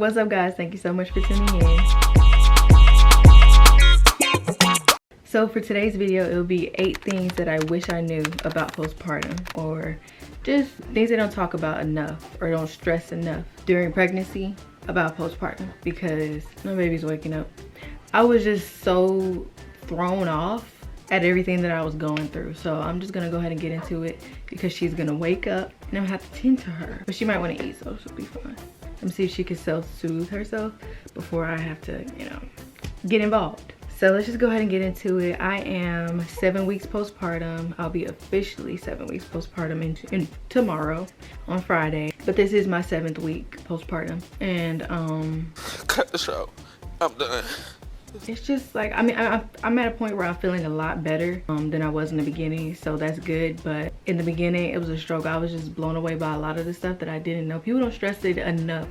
What's up, guys? Thank you so much for tuning in. So for today's video, it'll be 8 things that I wish I knew about postpartum, or just things they don't talk about enough or don't stress enough during pregnancy about postpartum, because my baby's waking up. I was just so thrown off at everything that I was going through. So I'm just gonna go ahead and get into it because she's gonna wake up and I'm gonna have to tend to her. But she might wanna eat, so she'll be fine. Let me see if she can self-soothe herself before I have to, get involved. So let's just go ahead and get into it. I am 7 weeks postpartum. I'll be officially 7 weeks postpartum in tomorrow on Friday. But this is my 7th week postpartum. And cut the show. I'm done. It's just like, I'm at a point where I'm feeling a lot better than I was in the beginning, so that's good. But in the beginning, it was a struggle. I was just blown away by a lot of the stuff that I didn't know. People don't stress it enough.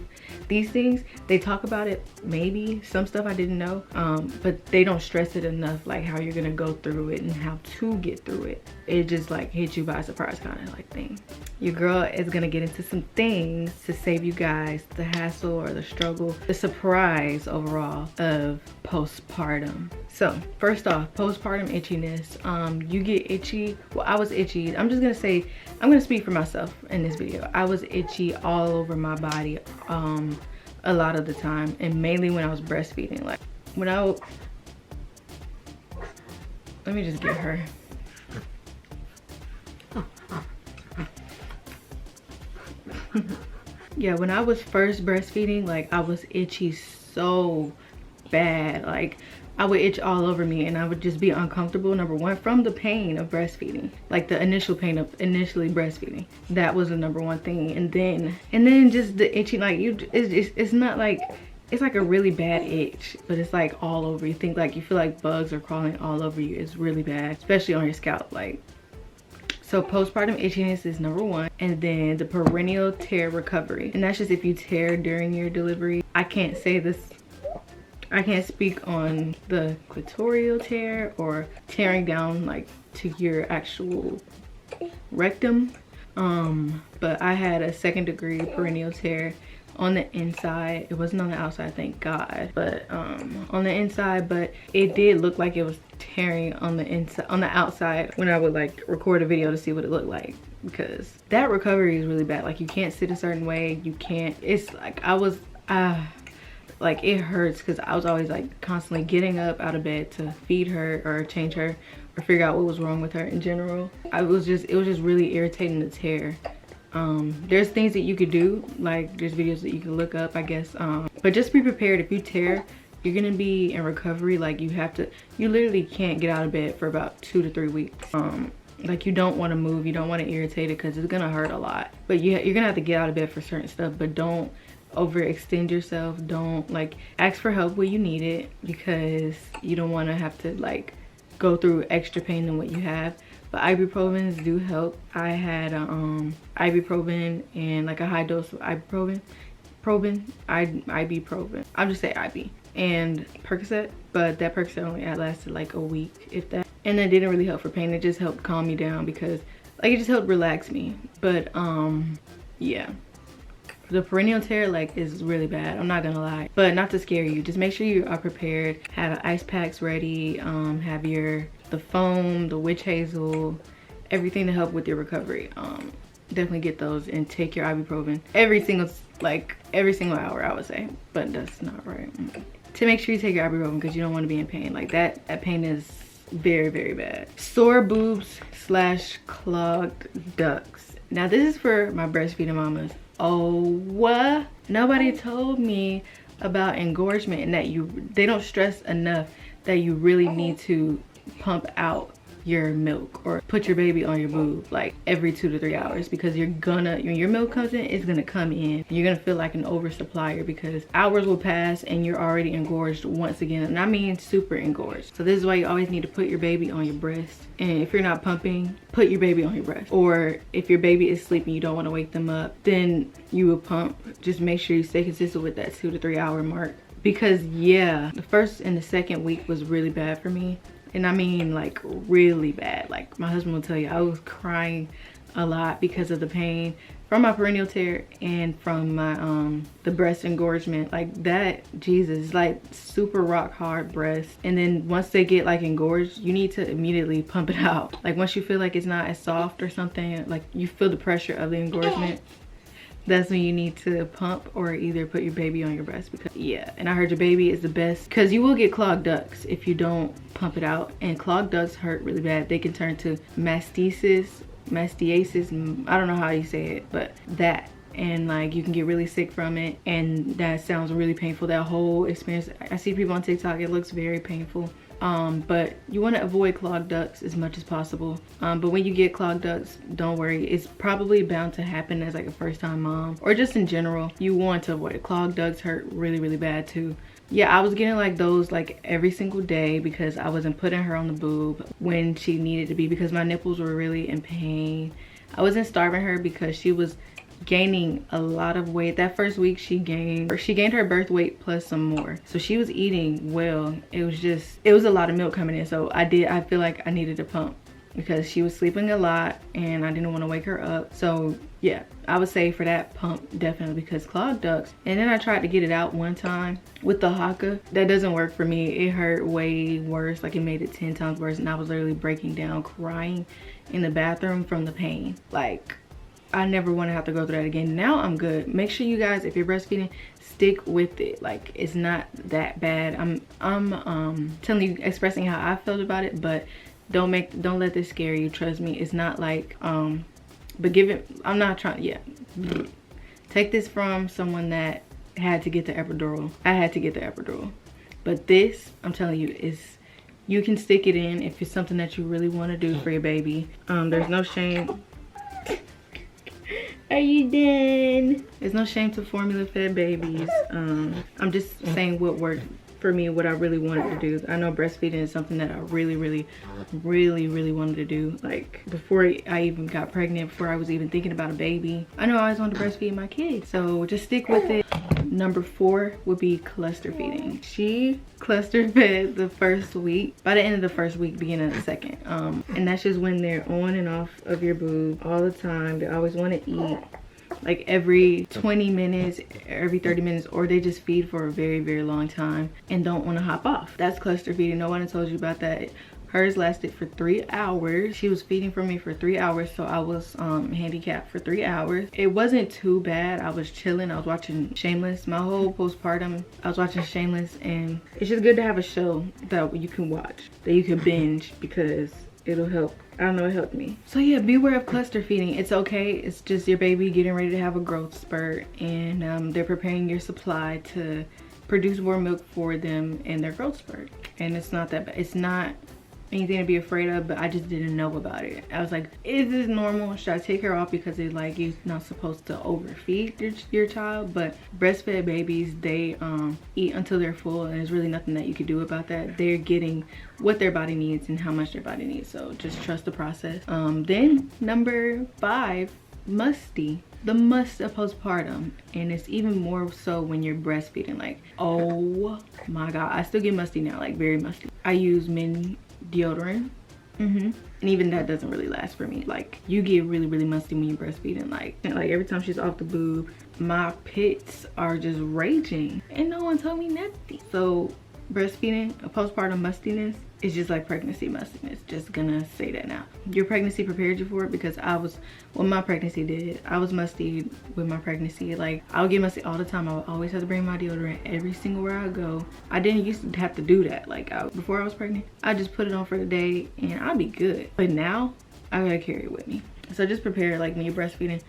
These things, they talk about it, maybe some stuff I didn't know, but they don't stress it enough, like how you're gonna go through it and how to get through it. It just like hits you by surprise kind of like thing. Your girl is gonna get into some things to save you guys the hassle or the struggle, the surprise overall of postpartum. So first off, postpartum itchiness. You get itchy. Well, I was itchy. I'm gonna speak for myself in this video. I was itchy all over my body a lot of the time, and mainly when I was breastfeeding. Like let me just get her. Yeah, when I was first breastfeeding, like I was itchy so bad. Like I would itch all over me and I would just be uncomfortable, number one, from the pain of breastfeeding. Like the initial pain of initially breastfeeding. That was the number one thing. And then just the itching, like it's not like, it's like a really bad itch, but it's like all over. You think like, you feel like bugs are crawling all over you. It's really bad, especially on your scalp. Like, so postpartum itchiness is number one. And then the perineal tear recovery. And that's just if you tear during your delivery. I can't say this, I can't speak on the clitoral tear or tearing down like to your actual rectum. But I had a 2nd degree perineal tear on the inside. It wasn't on the outside, thank God, but on the inside. But it did look like it was tearing on the inside, on the outside, when I would like record a video to see what it looked like, because that recovery is really bad. Like you can't sit a certain way, you can't, it's like I was like it hurts, because I was always like constantly getting up out of bed to feed her or change her or figure out what was wrong with her in general. It was just really irritating to tear. There's things that you could do, like there's videos that you can look up, I guess, but just be prepared. If you tear, you're gonna be in recovery. Like you literally can't get out of bed for about 2 to 3 weeks. Like you don't want to move, you don't want to irritate it, because it's gonna hurt a lot. But you're gonna have to get out of bed for certain stuff, but don't overextend yourself. Don't like ask for help when you need it, because you don't want to have to like go through extra pain than what you have. But ibuprofens do help. I had ibuprofen and like a high dose of ibuprofen. Ibuprofen. I'll just say IB. And Percocet, but that Percocet only lasted like a week, if that. And it didn't really help for pain. It just helped calm me down, because like it just helped relax me. But yeah. The perineal tear like is really bad, I'm not gonna lie. But not to scare you, just make sure you are prepared. Have ice packs ready, have the foam, the witch hazel, everything to help with your recovery. Definitely get those, and take your ibuprofen every single hour, I would say, but that's not right. To make sure you take your ibuprofen, because you don't want to be in pain. Like that pain is very, very bad. Sore boobs / clogged ducts. Now this is for my breastfeeding mamas. Oh, what? Nobody told me about engorgement, and that they don't stress enough that you really need to pump out your milk or put your baby on your boob like every 2 to 3 hours, because when your milk comes in, it's gonna come in. You're gonna feel like an oversupplier, because hours will pass and you're already engorged once again, and I mean super engorged. So this is why you always need to put your baby on your breast. And if you're not pumping, put your baby on your breast. Or if your baby is sleeping, you don't want to wake them up, then you will pump. Just make sure you stay consistent with that 2 to 3 hour mark, because yeah, the 1st and the 2nd week was really bad for me. And I mean like really bad. Like my husband will tell you, I was crying a lot because of the pain. from my perineal tear and from my the breast engorgement. Like that, Jesus, like super rock hard breast. And then once they get like engorged, you need to immediately pump it out. Like once you feel like it's not as soft or something, like you feel the pressure of the engorgement, that's when you need to pump or either put your baby on your breast. Because yeah, and I heard your baby is the best, because you will get clogged ducts if you don't pump it out, and clogged ducts hurt really bad. They can turn to mastitis, I don't know how you say it, but that, and like you can get really sick from it, and that sounds really painful. That whole experience, I see people on TikTok, it looks very painful. But you want to avoid clogged ducts as much as possible. But when you get clogged ducts, don't worry, it's probably bound to happen as like a first-time mom, or just in general. You want to avoid it. Clogged ducts hurt really, really bad too. Yeah, I was getting like those like every single day because I wasn't putting her on the boob when she needed to be, because my nipples were really in pain. I wasn't starving her because she was gaining a lot of weight. That first week she gained her birth weight plus some more, so she was eating well. It was a lot of milk coming in, so I feel like I needed to pump because she was sleeping a lot and I didn't want to wake her up. So yeah, I would say for that, pump definitely, because clogged ducts. And then I tried to get it out one time with the Haka. That doesn't work for me. It hurt way worse. Like it made it 10 times worse, and I was literally breaking down crying in the bathroom from the pain. Like I never want to have to go through that again. Now I'm good. Make sure you guys, if you're breastfeeding, stick with it. Like it's not that bad. I'm telling you, expressing how I felt about it, but don't let this scare you. Trust me, it's not like but I'm not trying. Yeah, take this from someone that had to get the epidural. I had to get the epidural, but this, I'm telling you, is, you can stick it in if it's something that you really want to do for your baby. There's no shame. Are you done? There's no shame to formula fed babies. I'm just saying what worked for me, what I really wanted to do. I know breastfeeding is something that I really wanted to do. Like before I even got pregnant, before I was even thinking about a baby, I know I always wanted to breastfeed my kids. So just stick with it. Number 4 would be cluster feeding. She cluster fed the first week. By the end of the first week, beginning of the second. And that's just when they're on and off of your boob all the time. They always want to eat. Like every 20 minutes, every 30 minutes, or they just feed for a very long time and don't want to hop off. That's cluster feeding. No one told you about that. Hers lasted for 3 hours. She was feeding for me for 3 hours, so I was handicapped for 3 hours. It wasn't too bad. I was chilling. I was watching Shameless. My whole postpartum, I was watching Shameless, and it's just good to have a show that you can watch, that you can binge, because it'll help. I don't know, it helped me. So yeah, beware of cluster feeding. It's okay. It's just your baby getting ready to have a growth spurt, and they're preparing your supply to produce more milk for them in their growth spurt. And it's not that bad. It's not anything to be afraid of, but I just didn't know about it. I was like, is this normal? Should I take her off? Because it's like, you're not supposed to overfeed your child. But breastfed babies, they eat until they're full, and there's really nothing that you can do about that. They're getting what their body needs and how much their body needs, so just trust the process. Then number 5, musty. The must of postpartum, and it's even more so when you're breastfeeding. Like, oh my god, I still get musty now, like very musty. I use men deodorant, and even that doesn't really last for me. Like, you get really musty when you're breastfeeding. Like every time she's off the boob, my pits are just raging, and no one told me nothing. So breastfeeding, a postpartum mustiness is just like pregnancy mustiness. Just gonna say that now. Your pregnancy prepared you for it, because I was, what my pregnancy did, I was musty with my pregnancy. Like, I would get musty all the time. I would always have to bring my deodorant every single where I go. I didn't used to have to do that. Like, before I was pregnant, I just put it on for the day and I'd be good. But now I gotta carry it with me. So just prepare. Like, when you're breastfeeding,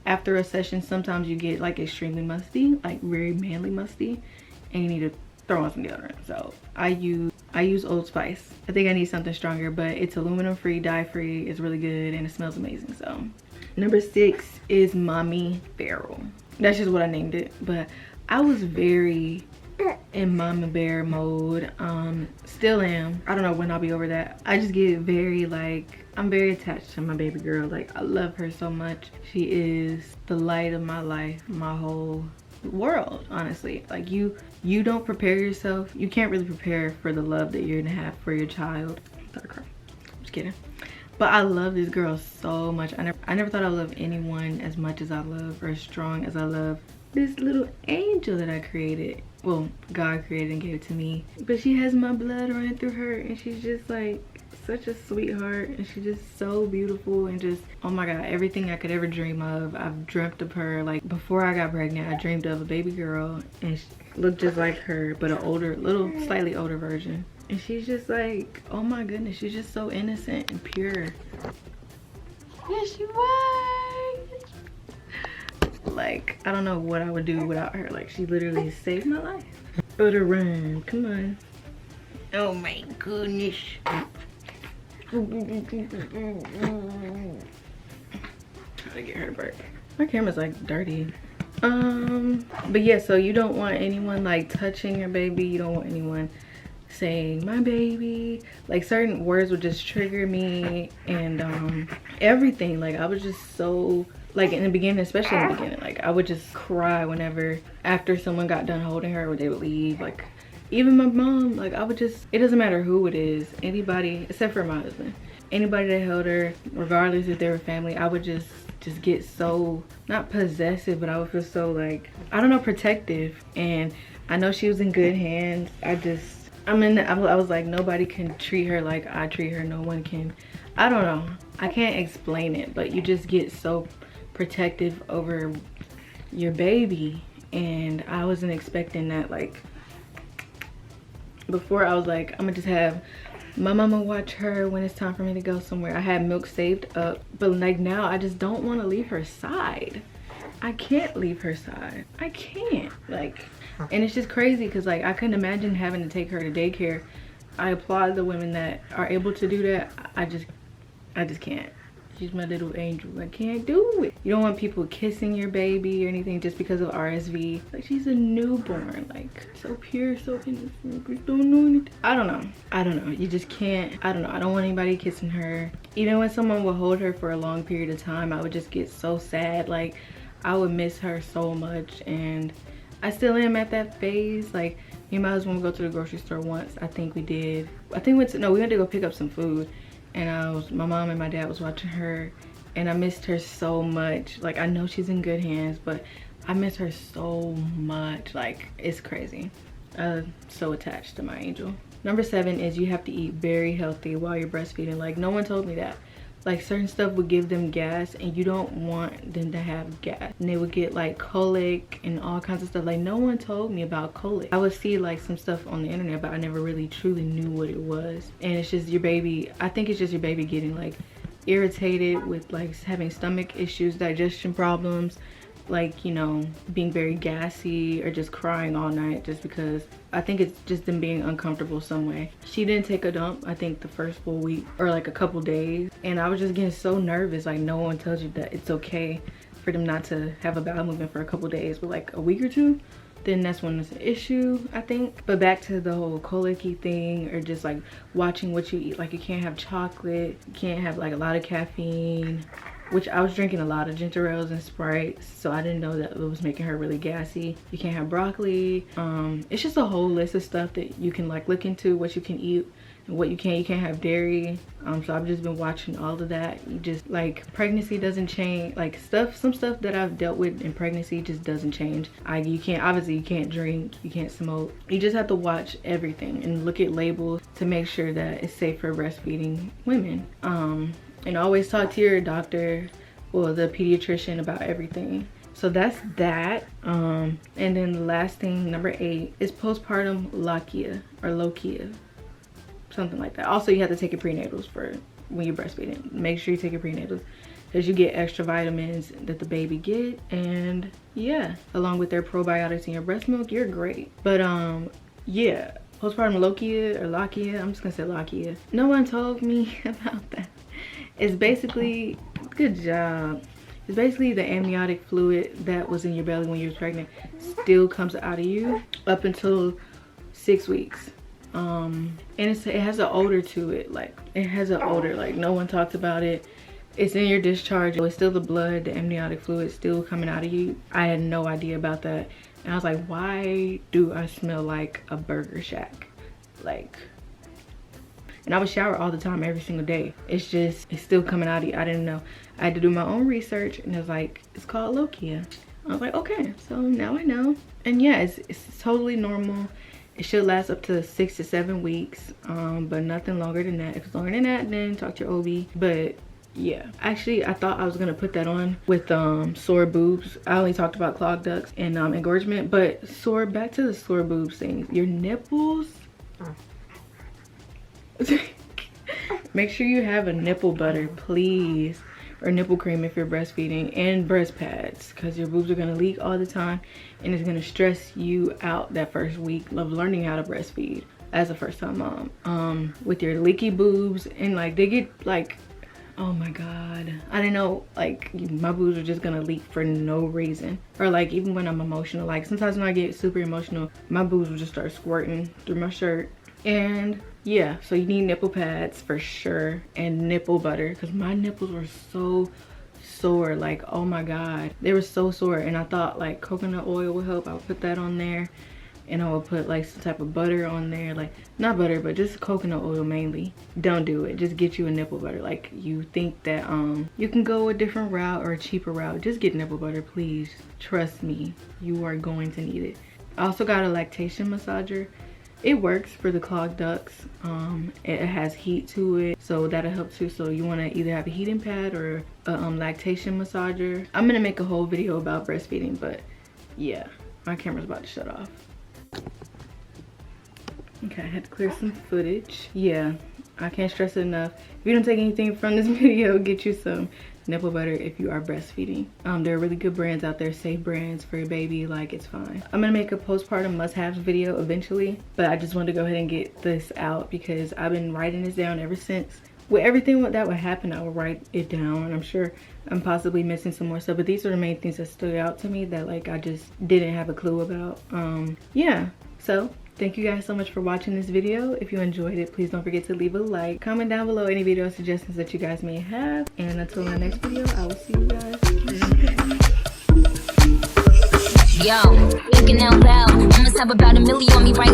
after a session, sometimes you get like extremely musty, like very manly musty, and you need to throw on some deodorant. So I use Old Spice. I think I need something stronger, but it's aluminum free, dye free. It's really good and it smells amazing. So number 6 is Mommy Feral. That's just what I named it, but I was very in mama bear mode. Still am. I don't know when I'll be over that. I just get very, like, I'm very attached to my baby girl. Like, I love her so much. She is the light of my life, my whole world, honestly. Like, you don't prepare yourself. You can't really prepare for the love that you're gonna have for your child. I'm just kidding. But I love this girl so much. I never thought I would love anyone as much as I love, or as strong as I love this little angel that I created. Well, God created and gave it to me. But she has my blood running through her, and she's just like such a sweetheart, and she's just so beautiful, and just, oh my God, everything I could ever dream of. I've dreamt of her. Like before I got pregnant, I dreamed of a baby girl, and she looked just like her, but an older, slightly older version. And she's just like, oh my goodness, she's just so innocent and pure. Yes, she was. Like, I don't know what I would do without her. Like, she literally saved my life. Odor run, come on. Oh my goodness. Trying to get her to burp. My camera's like dirty. But yeah, so you don't want anyone like touching your baby. You don't want anyone saying my baby. Like certain words would just trigger me, and everything. Like I was just so, like in the beginning, especially in the beginning, like I would just cry whenever after someone got done holding her or they would leave. Like even my mom, like I would just, it doesn't matter who it is, anybody except for my husband, anybody that held her, regardless if they were family, I would just get so, not possessive, but I would feel so like, I don't know, protective. And I know she was in good hands. I was like, nobody can treat her like I treat her. No one can. I don't know, I can't explain it, but you just get so protective over your baby. And I wasn't expecting that. Like before, I was like, I'm gonna just have my mama watch her when it's time for me to go somewhere. I had milk saved up, but like now I just don't want to leave her side. I can't leave her side. I can't, like, and it's just crazy because like I couldn't imagine having to take her to daycare. I applaud the women that are able to do that. I just can't. She's my little angel. I can't do it. You don't want people kissing your baby or anything just because of RSV. Like she's a newborn, like so pure, so innocent. Don't know anything. I don't know. You just can't. I don't know. I don't want anybody kissing her. Even when someone would hold her for a long period of time, I would just get so sad. Like I would miss her so much, and I still am at that phase. Like me and my husband would go to the grocery store once. I think we did. We went to go pick up some food. And my mom and my dad was watching her, and I missed her so much. Like I know she's in good hands, but I miss her so much. Like it's crazy. So attached to my angel. Number 7 is you have to eat very healthy while you're breastfeeding. Like no one told me that. Like certain stuff would give them gas, and you don't want them to have gas, and they would get like colic and all kinds of stuff. Like no one told me about colic. I would see like some stuff on the internet, but I never really truly knew what it was. And it's just your baby, I think it's just your baby getting like irritated with like having stomach issues, digestion problems, like, you know, being very gassy, or just crying all night just because. I think it's just them being uncomfortable some way. She didn't take a dump, I think the first full week or like a couple days, and I was just getting so nervous. Like no one tells you that it's okay for them not to have a bowel movement for a couple days, but like a week or two, then that's when it's an issue, I think. But back to the whole colicky thing, or just like watching what you eat. Like you can't have chocolate, you can't have like a lot of caffeine, which I was drinking a lot of ginger ales and Sprites, so I didn't know that it was making her really gassy. You can't have broccoli. It's just a whole list of stuff that you can like look into, what you can eat and what you can't. You can't have dairy. So I've just been watching all of that. You just, like, pregnancy doesn't change. Like some stuff that I've dealt with in pregnancy just doesn't change. You can't drink, you can't smoke. You just have to watch everything and look at labels to make sure that it's safe for breastfeeding women. And always talk to your doctor or the pediatrician about everything. So that's that. And then the last thing, number 8, is postpartum Lochia or Lochia, something like that. Also, you have to take your prenatals for when you're breastfeeding. Make sure you take your prenatals because you get extra vitamins that the baby get, and yeah, along with their probiotics in your breast milk, you're great. But yeah, postpartum Lochia, I'm just gonna say Lochia. No one told me about that. It's basically, good job. It's basically the amniotic fluid that was in your belly when you were pregnant still comes out of you up until 6 weeks. And it has an odor to it. Like it has an odor. Like no one talked about it. It's in your discharge. It's still the blood, the amniotic fluid still coming out of you. I had no idea about that. And I was like, why do I smell like a burger shack? Like, And I would shower all the time, every single day. It's still coming out of you. I didn't know. I had to do my own research, and it was like, it's called Lochia. I was like, okay, so now I know. And yeah, it's totally normal. It should last up to 6 to 7 weeks, but nothing longer than that. If it's longer than that, then talk to your OB. But yeah, actually, I thought I was gonna put that on with sore boobs. I only talked about clogged ducts and engorgement, but back to the sore boobs things. Your nipples. Make sure you have a nipple butter, please, or nipple cream if you're breastfeeding, and breast pads, because your boobs are gonna leak all the time, and it's gonna stress you out that first week of learning how to breastfeed as a first-time mom. With your leaky boobs, and like they get like, oh my god, I didn't know, like my boobs are just gonna leak for no reason. Or like even when I'm emotional, like sometimes when I get super emotional, my boobs will just start squirting through my shirt. And yeah, so you need nipple pads for sure, and nipple butter, because my nipples were so sore, like oh my god, they were so sore. And I thought like coconut oil would help. I would put that on there, and I would put like some type of butter on there, like not butter but just coconut oil mainly. Don't do it. Just get you a nipple butter. Like you think that you can go a different route or a cheaper route, just get nipple butter, please. Trust me, you are going to need it. I also got a lactation massager. It works for the clogged ducts. It has heat to it, so that'll help too. So you want to either have a heating pad or a lactation massager. I'm gonna make a whole video about breastfeeding, but yeah, my camera's about to shut off. Okay, I had to clear some footage. Yeah, I can't stress it enough. If you don't take anything from this video, get you some nipple butter if you are breastfeeding. There are really good brands out there, safe brands for your baby, like it's fine. I'm gonna make a postpartum must-haves video eventually, but I just wanted to go ahead and get this out because I've been writing this down ever since. With everything that would happen, I would write it down, and I'm sure I'm possibly missing some more stuff, but these are the main things that stood out to me that like I just didn't have a clue about. Yeah, so thank you guys so much for watching this video. If you enjoyed it, please don't forget to leave a like. Comment down below any video suggestions that you guys may have. And until my next video, I will see you guys. Yo, thinking out loud. I must have about 1 million on me right